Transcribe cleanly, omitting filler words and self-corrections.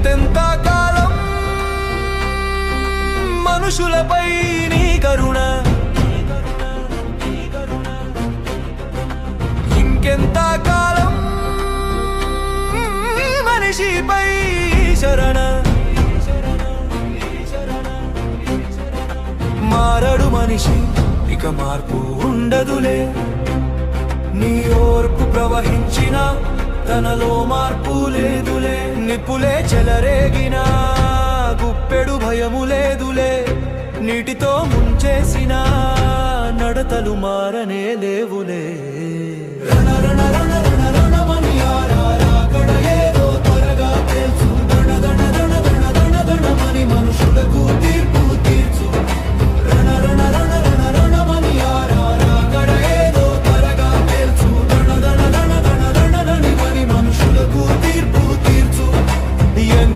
ఎంతెంత కాలం మనుషులపై నీ కరుణ, ఇంకెంత కాలం మనిషిపై శరణ. మారడు మనిషి ఇక మార్పు ఉండదులే, నీ ఓర్పు ప్రవహించిన తనలో మార్పు లేదులే. నిప్పులే చెలరేగినా గుప్పెడు భయము లేదులే, నీటితో ముంచేసిన నడతలు మారనే లేవులే. రణ రణ రణ రణ రణమని ఆరారా కడయే